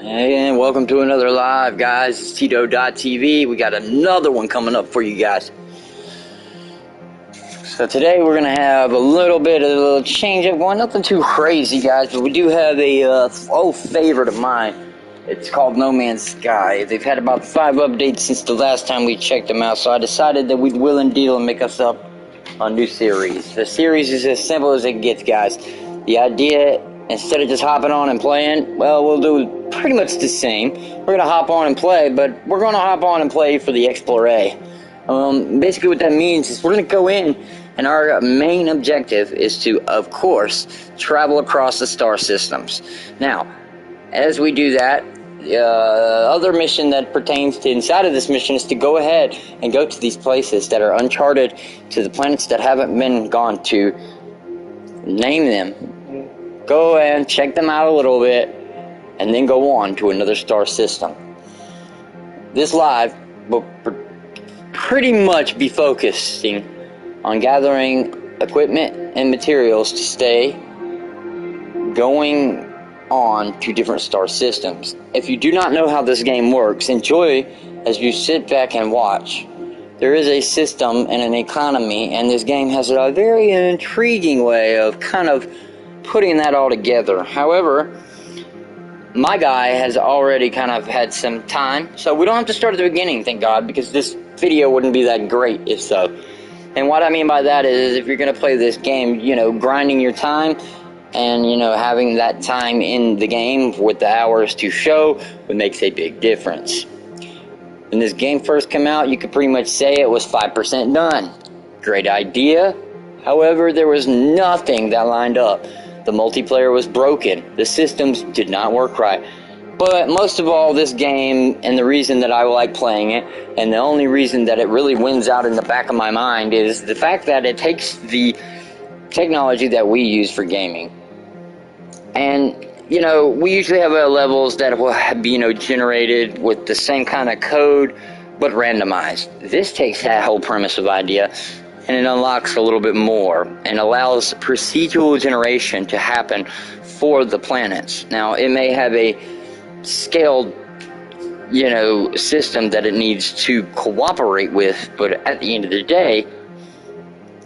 And welcome to another live, guys. It's Tito.tv. We got another one coming up for you guys. So today we're going to have a little bit of a change up going. Nothing too crazy, guys, but we do have a old favorite of mine. It's called No Man's Sky. They've had about 5 updates since the last time we checked them out, so I decided that we'd will and deal and make us up a new series. The series is as simple as it gets, guys. The idea, instead of just hopping on and playing, well, we'll do pretty much the same. We're going to hop on and play, but we're going to hop on and play for the Explorer. Basically what that means is we're going to go in, and our main objective is to, of course, travel across the star systems. Now, as we do that, other mission that pertains to inside of this mission is to go ahead and go to these places that are uncharted, to the planets that haven't been gone to, name them, go and check them out a little bit, and then go on to another star system. This live will pretty much be focusing on gathering equipment and materials to stay going on to different star systems. If you do not know how this game works, enjoy as you sit back and watch. There is a system and an economy, and this game has a very intriguing way of kind of putting that all together. However, my guy has already kind of had some time, so we don't have to start at the beginning, thank God, because this video wouldn't be that great if so. And what I mean by that is, if you're going to play this game, grinding your time and, having that time in the game with the hours to show, it makes a big difference. When this game first came out, you could pretty much say it was 5% done. Great idea. However, there was nothing that lined up. The multiplayer was broken. The systems did not work right. But most of all, this game, and the reason that I like playing it, and the only reason that it really wins out in the back of my mind, is the fact that it takes the technology that we use for gaming. And, we usually have levels that will be, generated with the same kind of code, but randomized. This takes that whole premise of idea, and it unlocks a little bit more, and allows procedural generation to happen for the planets. Now, it may have a scaled, system that it needs to cooperate with, but at the end of the day,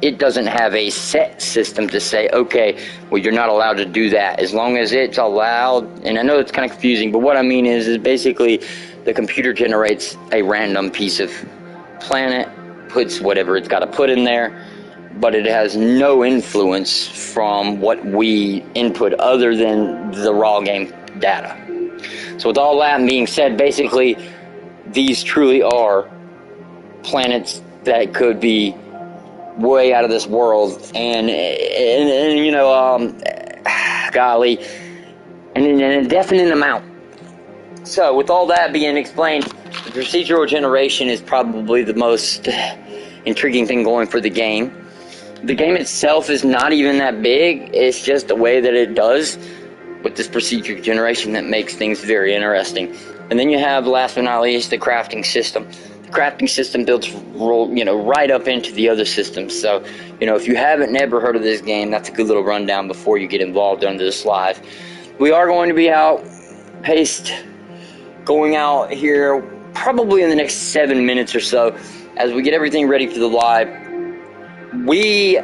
it doesn't have a set system to say, okay, well, you're not allowed to do that. As long as it's allowed, and I know it's kind of confusing, but what I mean is basically the computer generates a random piece of planet, puts whatever it's got to put in there, but it has no influence from what we input other than the raw game data. So with all that being said, basically, these truly are planets that could be way out of this world, and golly, and in an indefinite amount. So with all that being explained, the procedural generation is probably the most intriguing thing going for the game. The game itself is not even that big, it's just the way that it does with this procedural generation that makes things very interesting. And then you have, last but not least, the crafting system. The crafting system builds right up into the other systems. So, if you haven't never heard of this game, that's a good little rundown before you get involved under this live. We are going to be going out here probably in the next 7 minutes or so as we get everything ready for the live. We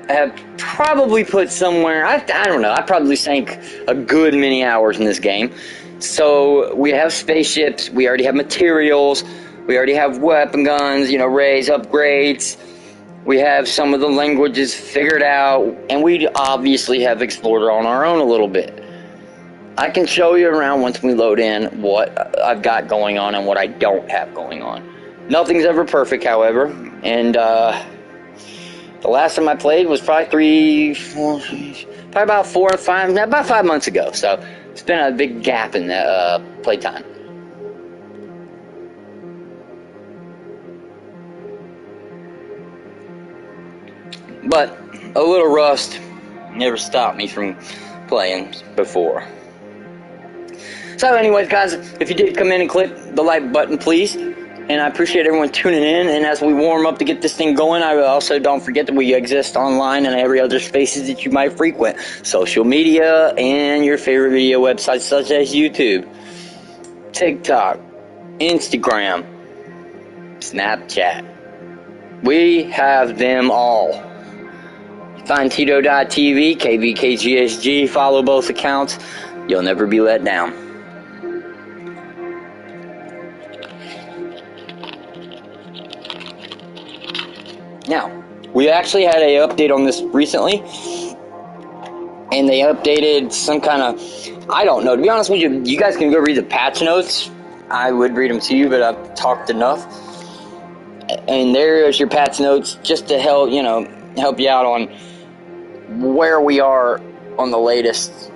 have probably put somewhere, I don't know, I probably sank a good many hours in this game. So we have spaceships, we already have materials, we already have weapon guns, rays, upgrades, we have some of the languages figured out, and we obviously have explored on our own a little bit. I can show you around once we load in what I've got going on and what I don't have going on. Nothing's ever perfect, however, and the last time I played was probably about 5 months ago. So it's been a big gap in the playtime. But a little rust never stopped me from playing before. So anyways, guys, if you did come in and click the like button, please. And I appreciate everyone tuning in. And as we warm up to get this thing going, I also don't forget that we exist online and every other spaces that you might frequent. Social media and your favorite video websites such as YouTube. TikTok, Instagram, Snapchat. We have them all. Find Tito.tv, KvKGsG, follow both accounts. You'll never be let down. Now, we actually had an update on this recently, and they updated some kind of, I don't know, to be honest with you, you guys can go read the patch notes. I would read them to you, but I've talked enough. And there's your patch notes, just to help, help you out on where we are on the latest.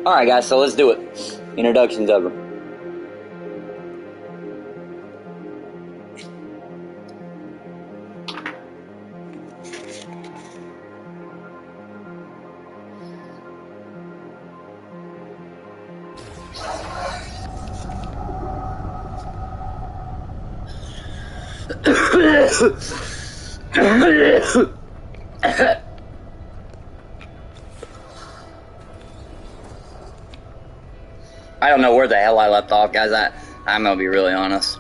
Alright guys, so let's do it. Introduction's over. I don't know where the hell I left off, guys. I'm gonna be really honest.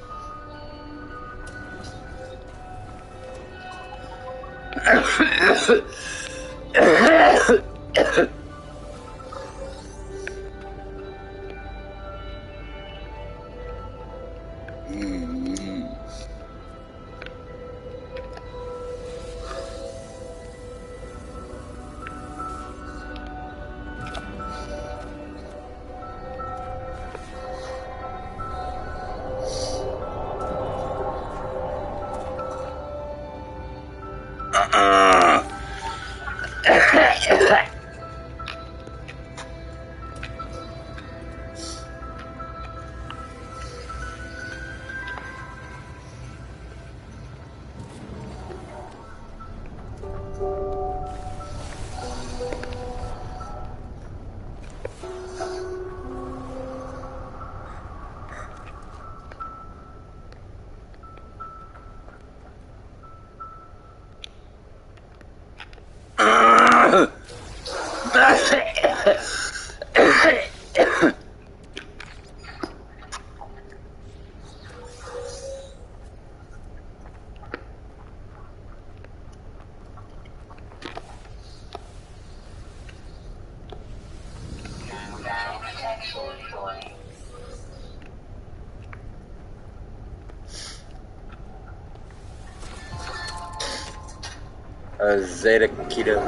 Zeta Keto.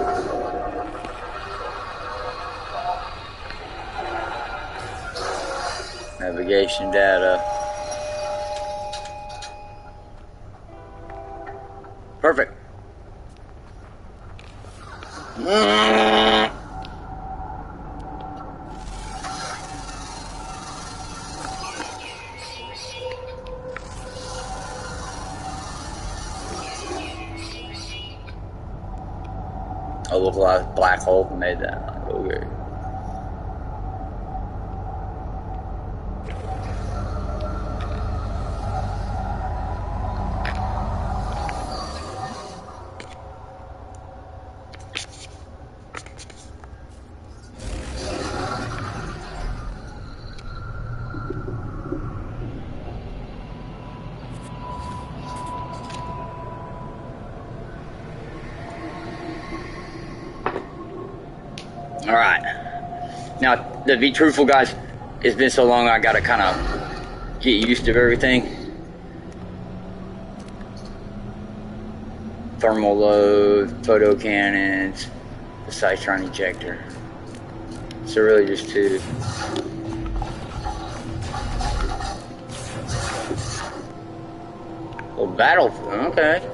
Navigation data. Perfect. A localized black hole made that. Okay. Alright. Now, to be truthful, guys, it's been so long I gotta kind of get used to everything. Thermal load, photo cannons, the Cytron ejector. So really just two. Well, battlefield, okay.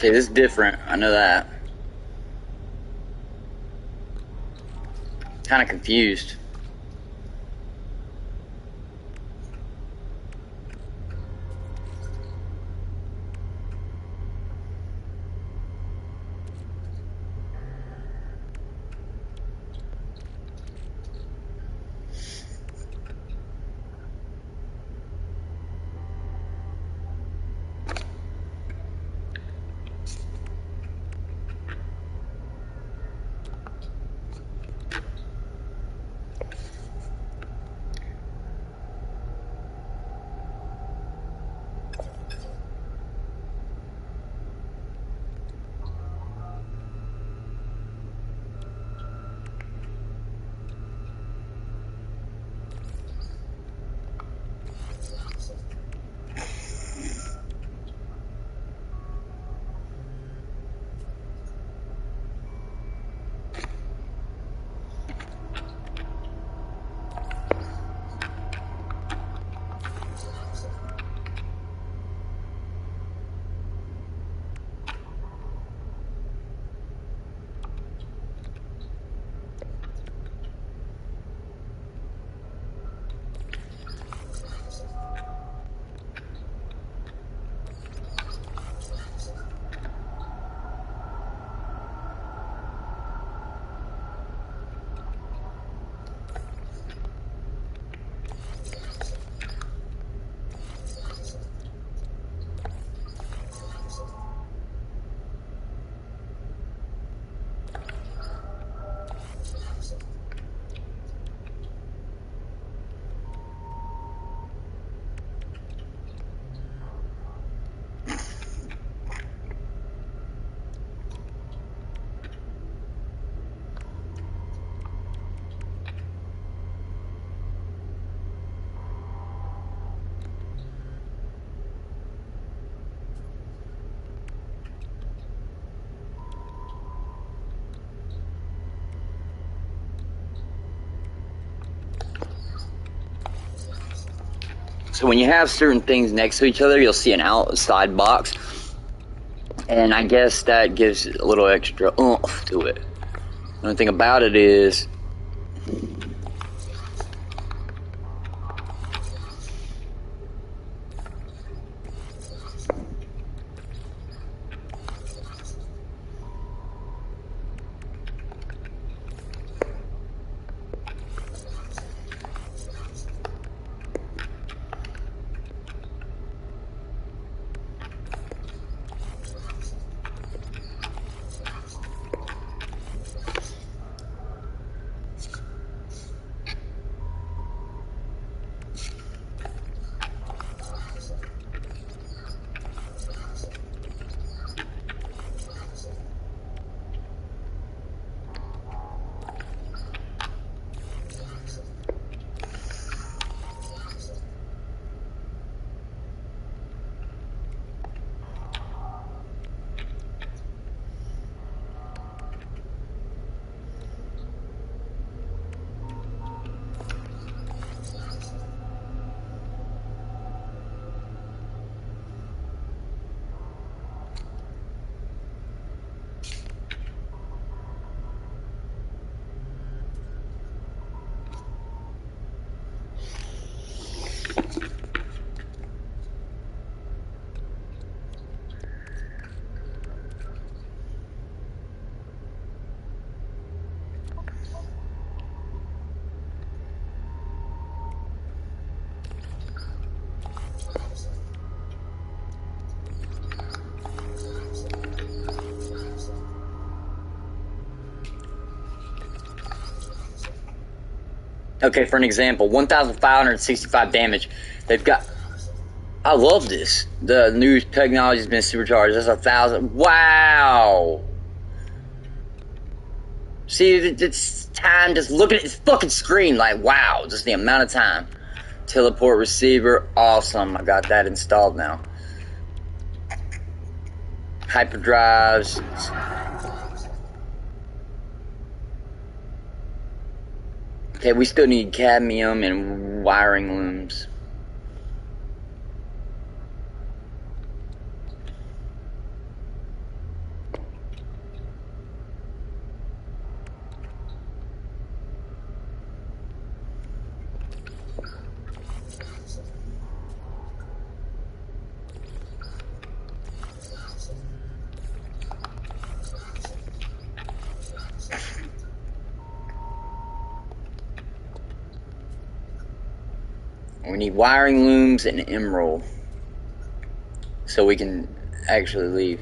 Okay, this is different. I know that. Kind of confused. So when you have certain things next to each other, you'll see an outside box. And I guess that gives a little extra oomph to it. The only thing about it is, Okay, for an example, 1,565 damage. They've got... I love this. The new technology has been supercharged. That's 1,000. Wow! See, it's time. Just look at this fucking screen. Like, wow. Just the amount of time. Teleport receiver. Awesome. I got that installed now. Hyperdrives. Okay, we still need cadmium and wiring looms. We need wiring looms and emerald so we can actually leave.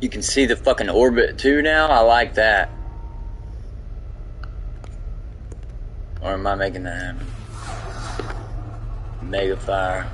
You can see the fucking orbit too now. I like that. Or am I making that happen? Mega fire.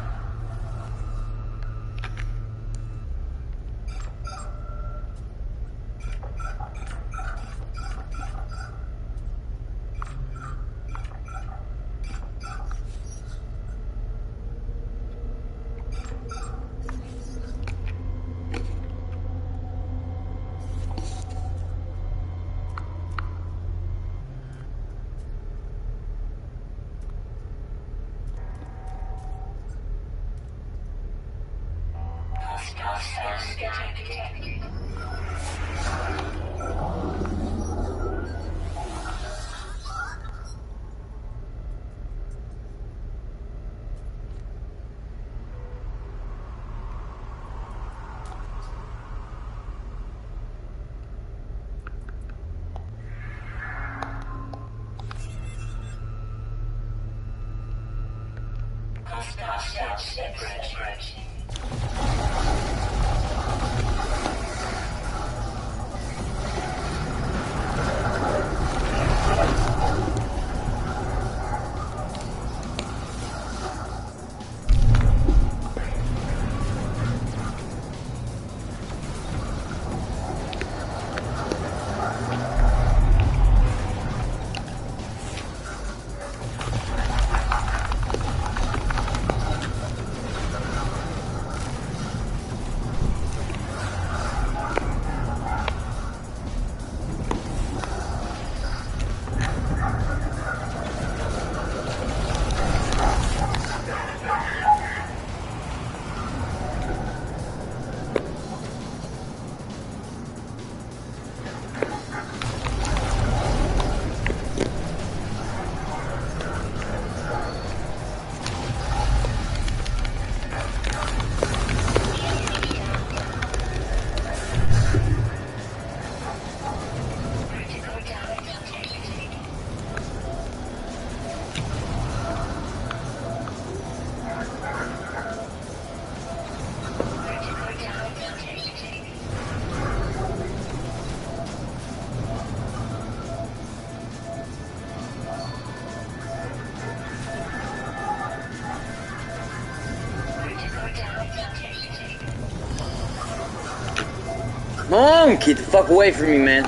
Come on, keep the fuck away from me, man.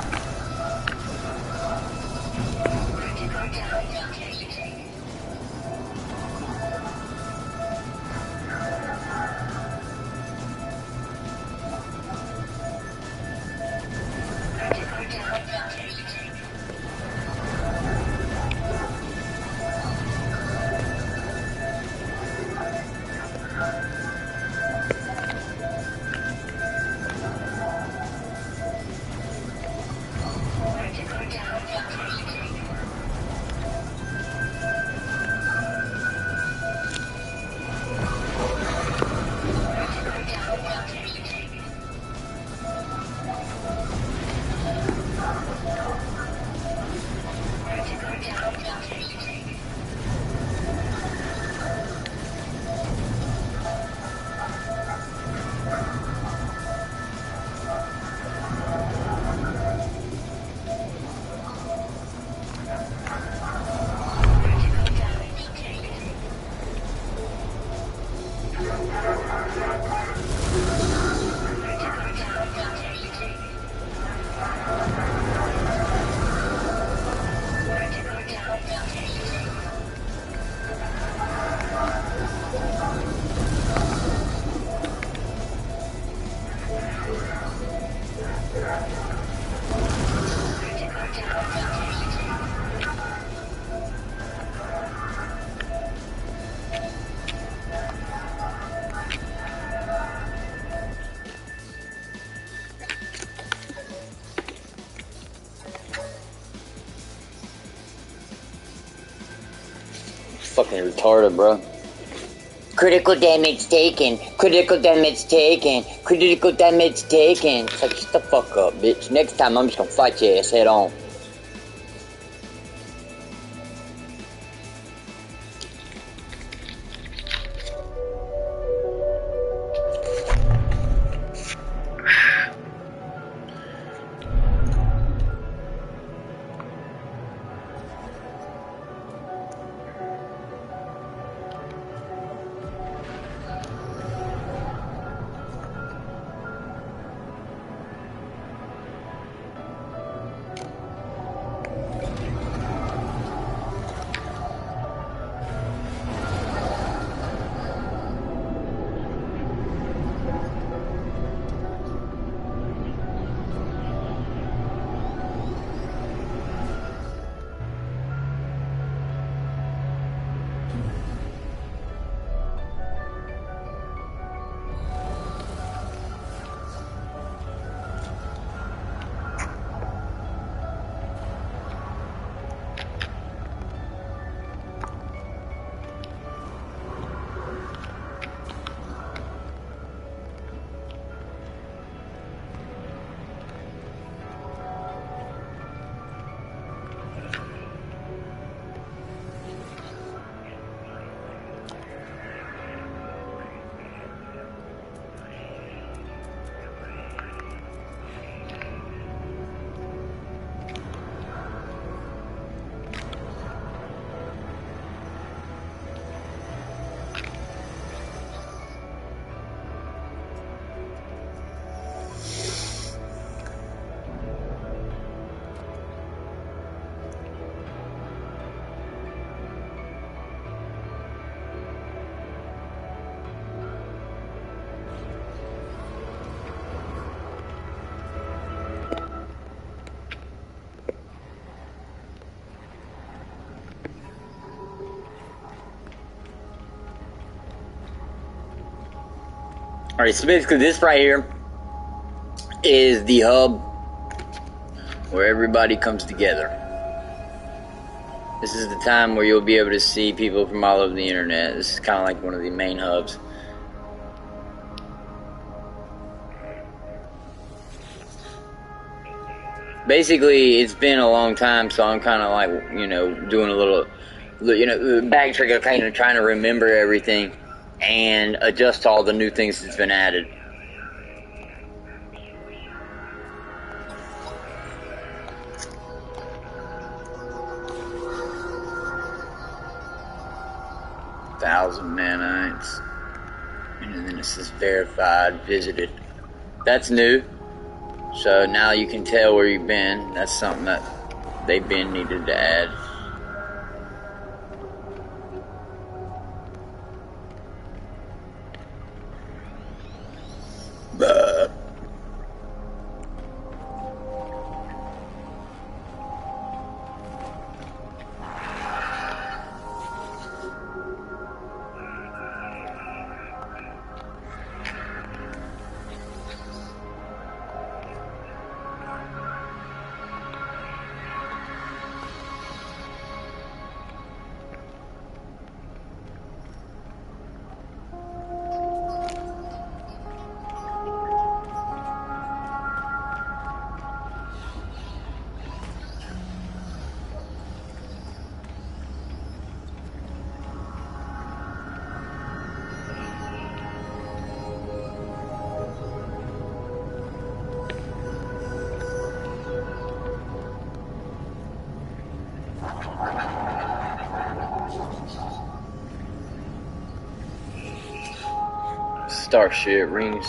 Fucking retarded, bro. Critical damage taken. Critical damage taken. Critical damage taken. It's like, shut the fuck up, bitch. Next time, I'm just gonna fight your ass head on. Alright, so basically this right here is the hub where everybody comes together. This is the time where you'll be able to see people from all over the internet. This is kind of like one of the main hubs. Basically, it's been a long time, so I'm kind of like, you know, doing a little, you know, backtrack, kind of trying to remember everything and adjust to all the new things that's been added. Thousand nanites, and then it says verified, visited. That's new. So now you can tell where you've been. That's something that they've been needed to add. But Starship rings.